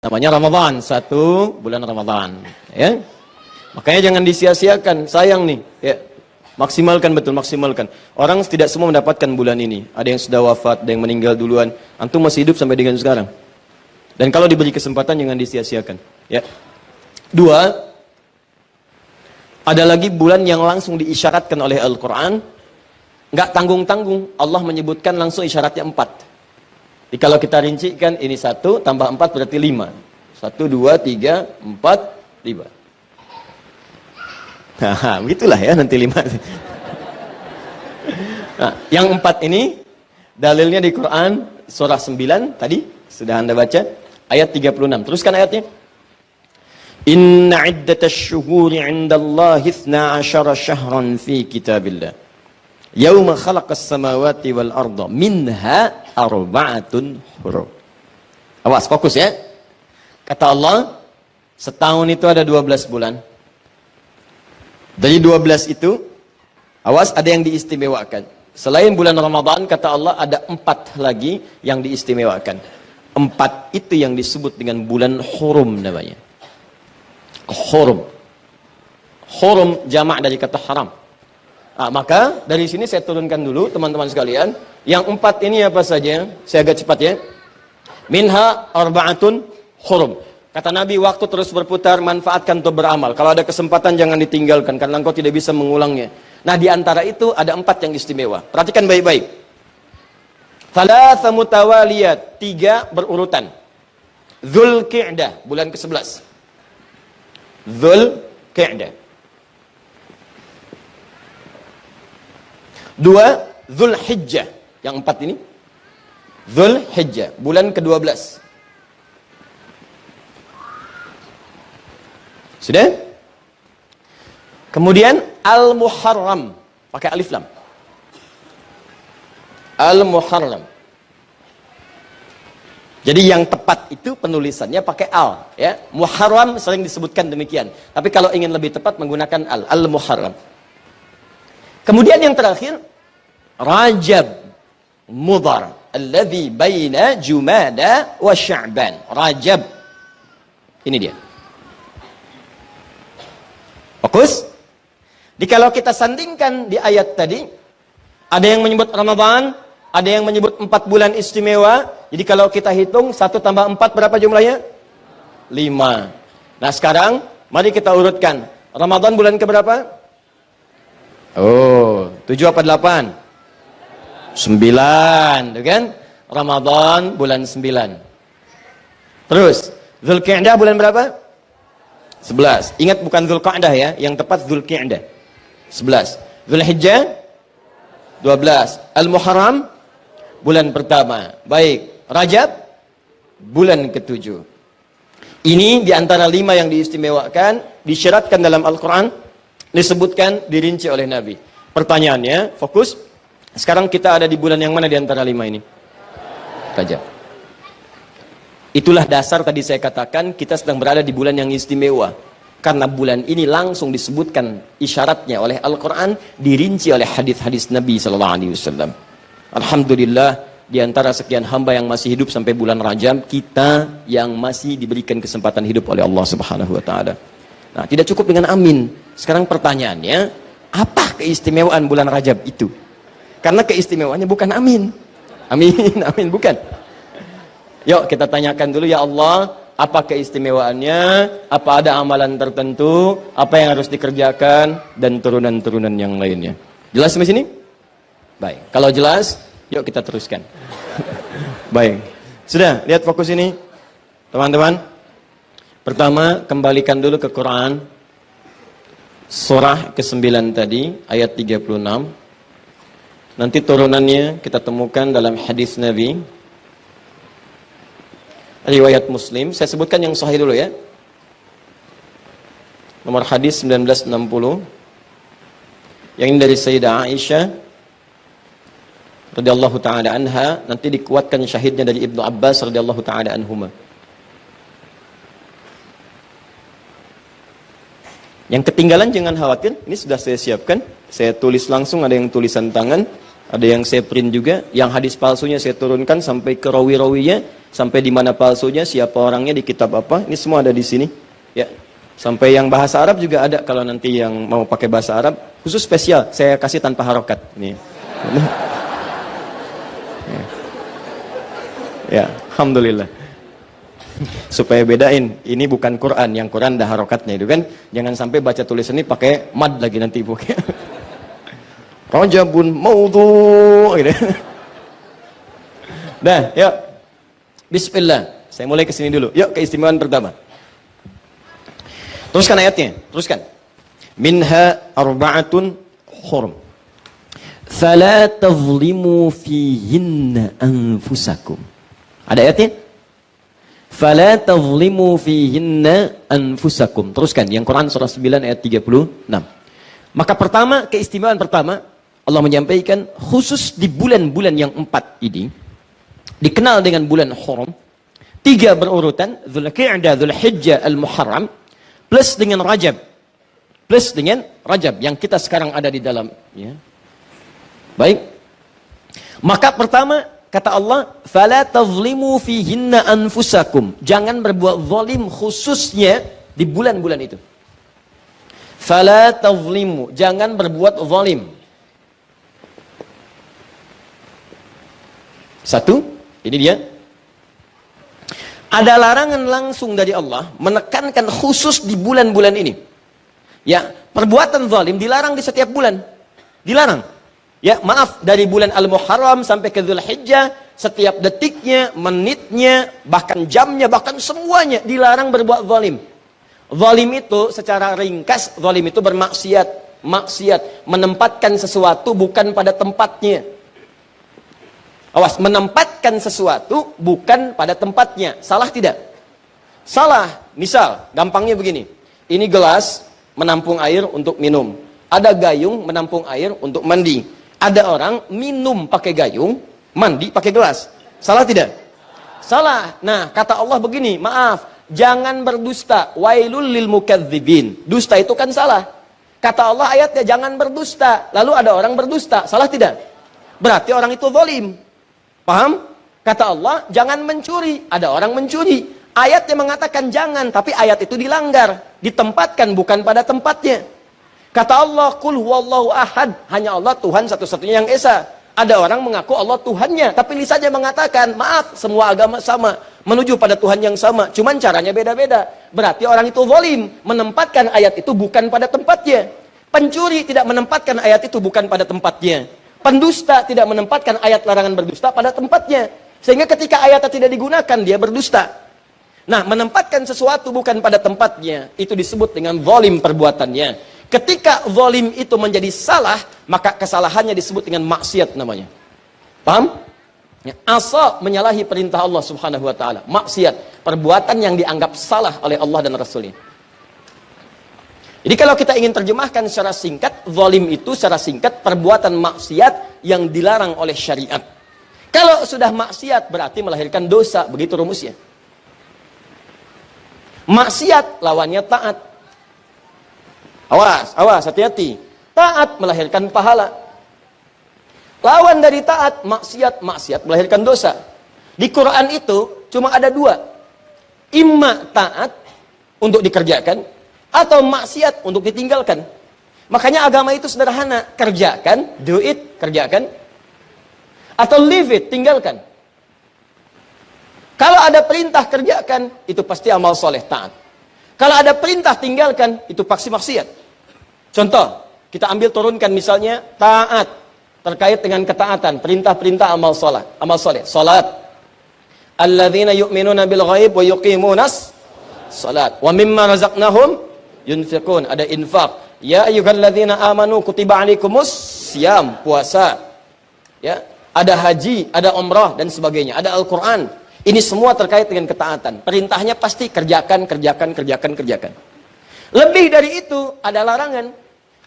Namanya Ramadan, satu bulan Ramadan, ya. Makanya jangan disia-siakan, sayang nih, ya. Maksimalkan, betul maksimalkan. Orang tidak semua mendapatkan bulan ini. Ada yang sudah wafat, ada yang meninggal duluan. Antum masih hidup sampai dengan sekarang. Dan kalau diberi kesempatan jangan disia-siakan, ya. Dua, ada lagi bulan yang langsung diisyaratkan oleh Al-Quran, nggak tanggung-tanggung. Allah menyebutkan langsung isyaratnya 4. Jadi kalau kita rincikan, ini 1 tambah 4 berarti 5. 1, 2, 3, 4, 5. Nah, begitulah ya nanti 5. Nah, yang 4 ini, dalilnya di Quran, surah 9, tadi, sudah Anda baca, ayat 36. Teruskan ayatnya. Inna iddatash syuhuri indallahi 12 syahran fi kitabillah. Yauma khalaqas samawati wal arda minha arba'atun hurum. Awas, fokus ya. Kata Allah, setahun itu ada 12 bulan. Dari 12 itu, awas, ada yang diistimewakan. Selain bulan Ramadan, kata Allah, ada 4 lagi yang diistimewakan. 4 itu yang disebut dengan bulan hurum namanya. Hurum. Hurum jamak dari kata haram. Nah, maka dari sini saya turunkan dulu teman-teman sekalian. Yang 4 ini apa saja? Saya agak cepat ya. Minha arba'atun hurum. Kata Nabi, waktu terus berputar, manfaatkan untuk beramal. Kalau ada kesempatan jangan ditinggalkan, karena engkau tidak bisa mengulangnya. Nah, di antara itu ada 4 yang istimewa. Perhatikan baik-baik. Thalatha mutawaliyat, 3 berurutan. Dzulqa'dah, bulan ke-11. Dzulqa'dah. 2, Dzulhijjah. Yang 4 ini Dzulhijjah, bulan ke-12. Sudah? Kemudian Al-Muharram, pakai alif lam. Al-Muharram. Jadi yang tepat itu penulisannya pakai al, ya. Muharram sering disebutkan demikian. Tapi kalau ingin lebih tepat menggunakan al, Al-Muharram. Kemudian yang terakhir Rajab Mudhar alladzi baina Jumada wa Sya'ban. Rajab. Ini dia. Fokus. Jadi kalau kita sandingkan di ayat tadi, ada yang menyebut Ramadan, ada yang menyebut 4 bulan istimewa. Jadi kalau kita hitung 1 tambah 4 berapa jumlahnya? 5. Nah sekarang mari kita urutkan. Ramadan bulan keberapa? Oh, 7 apa 8? 9, tuh kan? Ramadan bulan 9. Terus, Dzulqa'dah bulan berapa? 11. Ingat bukan Dzulqa'dah ya, yang tepat Dzulqa'dah. 11. Dzulhijjah 12. Al-Muharram bulan pertama. Baik, Rajab bulan ke-7. Ini diantara 5 yang diistimewakan, disyaratkan dalam Al-Quran, disebutkan, dirinci oleh Nabi. Pertanyaannya, fokus. Sekarang kita ada di bulan yang mana di antara 5 ini? Rajab. Itulah dasar tadi saya katakan kita sedang berada di bulan yang istimewa. Karena bulan ini langsung disebutkan isyaratnya oleh Al-Quran, dirinci oleh hadis-hadis Nabi SAW. Alhamdulillah, di antara sekian hamba yang masih hidup sampai bulan Rajab, kita yang masih diberikan kesempatan hidup oleh Allah Subhanahu Wa Taala. Nah, tidak cukup dengan amin. Sekarang pertanyaannya, apa keistimewaan bulan Rajab itu? Karena keistimewaannya bukan amin. Amin, amin, bukan. Yuk kita tanyakan dulu, ya Allah, apa keistimewaannya? Apa ada amalan tertentu? Apa yang harus dikerjakan? Dan turunan-turunan yang lainnya. Jelas sampai sini? Baik, kalau jelas, yuk kita teruskan. Baik, sudah, lihat fokus ini. Teman-teman, pertama, kembalikan dulu ke Quran. Surah ke-9 tadi, ayat 36. Nanti turunannya kita temukan dalam hadis Nabi, riwayat Muslim. Saya sebutkan yang sahih dulu ya. Nomor hadis 1960. Yang ini dari Sayyidah Aisyah radhiyallahu taala anha, nanti dikuatkan syahidnya dari Ibnu Abbas radhiyallahu taala anhuma. Yang ketinggalan jangan khawatir, ini sudah saya siapkan. Saya tulis langsung, ada yang tulisan tangan. Ada yang saya print juga, yang hadis palsunya saya turunkan sampai ke rawi-rawinya, sampai di mana palsunya, siapa orangnya, di kitab apa, ini semua ada di sini. Ya, sampai yang bahasa Arab juga ada, kalau nanti yang mau pakai bahasa Arab, khusus spesial, saya kasih tanpa harokat. Nih. Ya, alhamdulillah. Supaya bedain, ini bukan Quran, yang Quran dah harokatnya itu kan. Jangan sampai baca tulisan ini pakai mad lagi nanti pokoknya. Rajabun maudhu gitu. Nah, yuk. Bismillah. Saya mulai ke sini dulu. Yuk, keistimewaan pertama. Teruskan ayatnya, teruskan. Minha arba'atun hurum. Fala tazlimu fihinna anfusakum. Ada ayatnya? Fala tazlimu fihinna anfusakum. Teruskan, yang Quran surah 9 ayat 36. Maka pertama, keistimewaan pertama, Allah menyampaikan khusus di bulan-bulan yang 4 ini dikenal dengan bulan hurum. 3 berurutan, Dzulqa'dah, Dzulhijjah, Al-Muharram, plus dengan Rajab. Plus dengan Rajab yang kita sekarang ada di dalam, ya. Baik. Maka pertama kata Allah, fala tazlimu fihinna anfusakum. Jangan berbuat zalim khususnya di bulan-bulan itu. Fala tazlimu, jangan berbuat zalim. Satu, ini dia. Ada larangan langsung dari Allah menekankan khusus di bulan-bulan ini. Ya, perbuatan zalim dilarang di setiap bulan. Dilarang. Ya, maaf, dari bulan Al-Muharram sampai ke Dzulhijjah, setiap detiknya, menitnya, bahkan jamnya, bahkan semuanya dilarang berbuat zalim. Zalim itu secara ringkas, zalim itu bermaksiat, maksiat, menempatkan sesuatu bukan pada tempatnya. Awas, menempatkan sesuatu bukan pada tempatnya. Salah tidak? Salah. Misal, gampangnya begini. Ini gelas menampung air untuk minum. Ada gayung menampung air untuk mandi. Ada orang minum pakai gayung, mandi pakai gelas. Salah tidak? Salah. Nah, kata Allah begini, maaf, jangan berdusta. Wailul lil mukadzibin. Dusta itu kan salah. Kata Allah ayatnya jangan berdusta. Lalu ada orang berdusta. Salah tidak? Berarti orang itu zalim. Paham? Kata Allah, jangan mencuri. Ada orang mencuri. Ayatnya mengatakan jangan, tapi ayat itu dilanggar. Ditempatkan bukan pada tempatnya. Kata Allah, Qul huwallahu ahad. Hanya Allah Tuhan satu-satunya yang esa. Ada orang mengaku Allah Tuhannya, tapi lisannya mengatakan, maaf, semua agama sama. Menuju pada Tuhan yang sama. Cuman caranya beda-beda. Berarti orang itu zalim. Menempatkan ayat itu bukan pada tempatnya. Pencuri tidak menempatkan ayat itu bukan pada tempatnya. Pendusta tidak menempatkan ayat larangan berdusta pada tempatnya. Sehingga ketika ayatnya tidak digunakan, dia berdusta. Nah, menempatkan sesuatu bukan pada tempatnya, itu disebut dengan zalim perbuatannya. Ketika zalim itu menjadi salah, maka kesalahannya disebut dengan maksiat namanya. Paham? Ya, asa menyalahi perintah Allah subhanahu wa ta'ala. Maksiat, perbuatan yang dianggap salah oleh Allah dan Rasulnya. Jadi kalau kita ingin terjemahkan secara singkat, zalim itu secara singkat perbuatan maksiat yang dilarang oleh syariat. Kalau sudah maksiat berarti melahirkan dosa, begitu rumusnya. Maksiat lawannya taat. Awas, awas, hati-hati. Taat melahirkan pahala. Lawan dari taat, maksiat, maksiat melahirkan dosa. Di Quran itu cuma ada 2. Imma taat untuk dikerjakan, atau maksiat untuk ditinggalkan. Makanya agama itu sederhana. Kerjakan, do it, kerjakan. Atau leave it, tinggalkan. Kalau ada perintah kerjakan, itu pasti amal soleh, taat. Kalau ada perintah tinggalkan, itu pasti maksiat. Contoh, kita ambil turunkan misalnya taat terkait dengan ketaatan, perintah-perintah amal soleh. Amal soleh, salat. Alladzina yu'minuna bil ghaib wa yuqimunas salat. Wa mimma razaqnahum yunfiqun, ada infak. Ya ayyuhalladzina amanu kutiba alaikumus siyam, puasa. Ya, ada haji, ada umrah dan sebagainya, ada Al-Qur'an. Ini semua terkait dengan ketaatan. Perintahnya pasti kerjakan, kerjakan, kerjakan, kerjakan. Lebih dari itu ada larangan.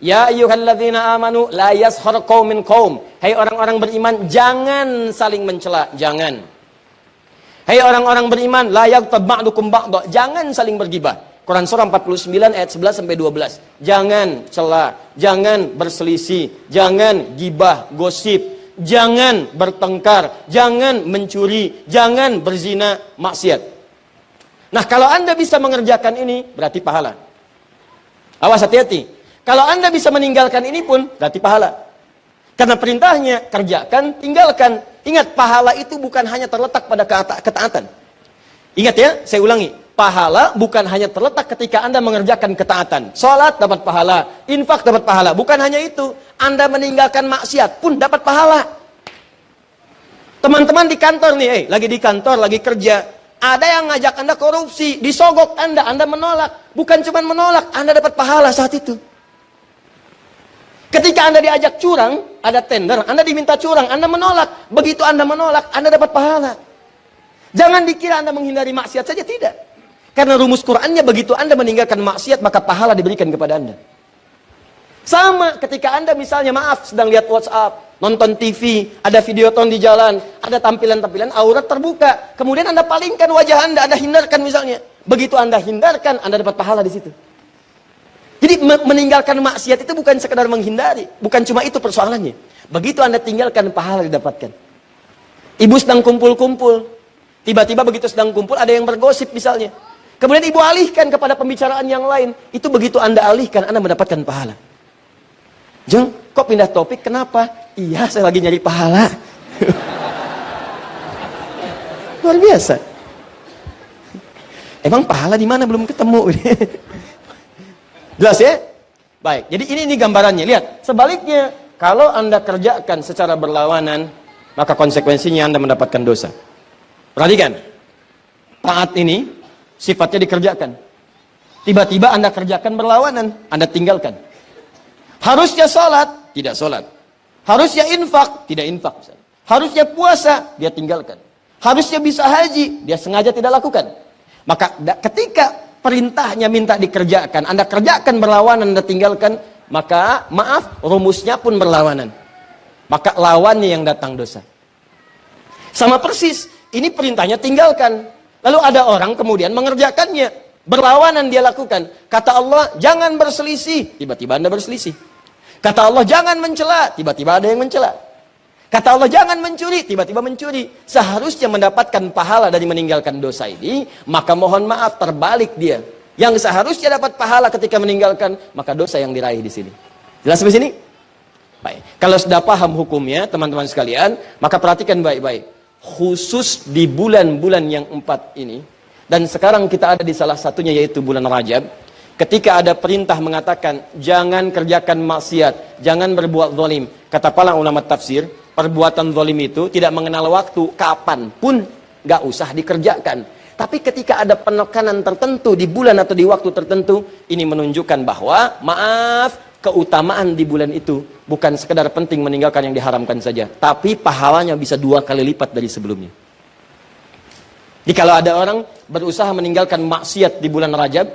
Ya ayyuhalladzina amanu la yaskhar qaumin qaum. Hai orang-orang beriman, jangan saling mencela, jangan. Hai orang-orang beriman, la yaghtab ba'dukum ba'dha, jangan saling bergibah. Quran surah 49 ayat 11 sampai 12. Jangan cela, jangan berselisih, jangan gibah, gosip, jangan bertengkar, jangan mencuri, jangan berzina, maksiat. Nah, kalau Anda bisa mengerjakan ini, berarti pahala. Awas, hati-hati. Kalau Anda bisa meninggalkan ini pun, berarti pahala. Karena perintahnya, kerjakan, tinggalkan. Ingat, pahala itu bukan hanya terletak pada ketaatan. Ingat ya, saya ulangi. Pahala bukan hanya terletak ketika Anda mengerjakan ketaatan. Sholat dapat pahala, infak dapat pahala. Bukan hanya itu, Anda meninggalkan maksiat pun dapat pahala. Teman-teman di kantor nih, lagi di kantor, lagi kerja. Ada yang ngajak Anda korupsi, disogok Anda menolak. Bukan cuma menolak, Anda dapat pahala saat itu. Ketika Anda diajak curang, ada tender, Anda diminta curang, Anda menolak. Begitu Anda menolak, Anda dapat pahala. Jangan dikira Anda menghindari maksiat saja, tidak. Karena rumus Qur'annya, begitu Anda meninggalkan maksiat, maka pahala diberikan kepada Anda. Sama ketika Anda misalnya, maaf, sedang lihat WhatsApp, nonton TV, ada videoton di jalan, ada tampilan-tampilan aurat terbuka. Kemudian Anda palingkan wajah Anda hindarkan misalnya. Begitu Anda hindarkan, Anda dapat pahala di situ. Jadi meninggalkan maksiat itu bukan sekedar menghindari. Bukan cuma itu persoalannya. Begitu Anda tinggalkan, pahala didapatkan. Ibu sedang kumpul-kumpul. Tiba-tiba begitu sedang kumpul, ada yang bergosip misalnya. Kemudian ibu alihkan kepada pembicaraan yang lain. Itu begitu Anda alihkan, Anda mendapatkan pahala. Jeng, kok pindah topik? Kenapa? Iya, saya lagi nyari pahala. Luar biasa. Emang pahala di mana belum ketemu? Jelas ya? Baik, jadi ini gambarannya. Lihat, sebaliknya, kalau Anda kerjakan secara berlawanan, maka konsekuensinya Anda mendapatkan dosa. Perhatikan, taat ini sifatnya dikerjakan. Tiba-tiba Anda kerjakan berlawanan, Anda tinggalkan. Harusnya sholat, tidak sholat. Harusnya infak, tidak infak. Harusnya puasa, dia tinggalkan. Harusnya bisa haji, dia sengaja tidak lakukan. Maka ketika perintahnya minta dikerjakan, Anda kerjakan berlawanan, Anda tinggalkan, maka maaf, rumusnya pun berlawanan. Maka lawannya yang datang dosa. Sama persis, ini perintahnya tinggalkan. Lalu ada orang kemudian mengerjakannya. Berlawanan dia lakukan. Kata Allah, jangan berselisih. Tiba-tiba Anda berselisih. Kata Allah, jangan mencela. Tiba-tiba ada yang mencela. Kata Allah, jangan mencuri. Tiba-tiba mencuri. Seharusnya mendapatkan pahala dari meninggalkan dosa ini. Maka mohon maaf, terbalik dia. Yang seharusnya dapat pahala ketika meninggalkan, maka dosa yang diraih di sini. Jelas sampai sini? Baik. Kalau sudah paham hukumnya, teman-teman sekalian, maka perhatikan baik-baik. Khusus di bulan-bulan yang 4 ini, dan sekarang kita ada di salah satunya yaitu bulan Rajab, ketika ada perintah mengatakan jangan kerjakan maksiat, jangan berbuat zalim. Kata para ulama tafsir, perbuatan zalim itu tidak mengenal waktu, kapanpun gak usah dikerjakan. Tapi ketika ada penekanan tertentu di bulan atau di waktu tertentu, ini menunjukkan bahwa maaf, keutamaan di bulan itu bukan sekedar penting meninggalkan yang diharamkan saja, tapi pahalanya bisa 2 kali lipat dari sebelumnya. Jadi kalau ada orang berusaha meninggalkan maksiat di bulan Rajab,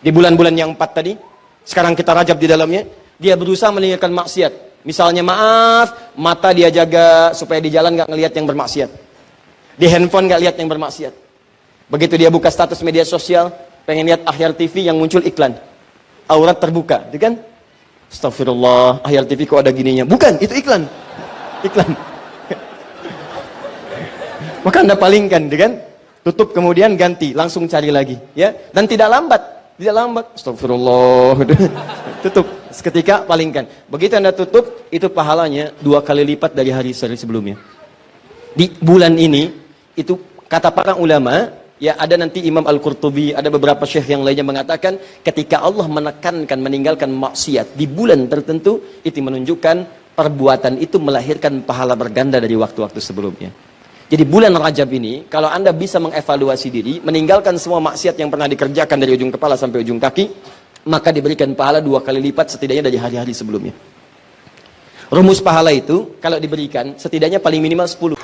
di bulan-bulan yang 4 tadi, sekarang kita Rajab di dalamnya, dia berusaha meninggalkan maksiat. Misalnya maaf, mata dia jaga supaya di jalan gak ngelihat yang bermaksiat. Di handphone gak lihat yang bermaksiat. Begitu dia buka status media sosial, pengen lihat Akhyar TV yang muncul iklan. Aurat terbuka, itu kan? Astagfirullah, Akhyar TV kok ada gininya? Bukan, itu iklan. Iklan. Maka Anda palingkan, itu kan? Tutup kemudian ganti, langsung cari lagi, ya. Dan tidak lambat, Astagfirullah. Tutup, seketika palingkan. Begitu Anda tutup, itu pahalanya 2 kali lipat dari hari sebelumnya. Di bulan ini, itu kata para ulama, ya ada nanti Imam Al-Qurtubi, ada beberapa syekh yang lainnya mengatakan ketika Allah menekankan meninggalkan maksiat di bulan tertentu, itu menunjukkan perbuatan itu melahirkan pahala berganda dari waktu-waktu sebelumnya. Jadi bulan Rajab ini, kalau Anda bisa mengevaluasi diri, meninggalkan semua maksiat yang pernah dikerjakan dari ujung kepala sampai ujung kaki, maka diberikan pahala 2 kali lipat setidaknya dari hari-hari sebelumnya. Rumus pahala itu, kalau diberikan, setidaknya paling minimal 10.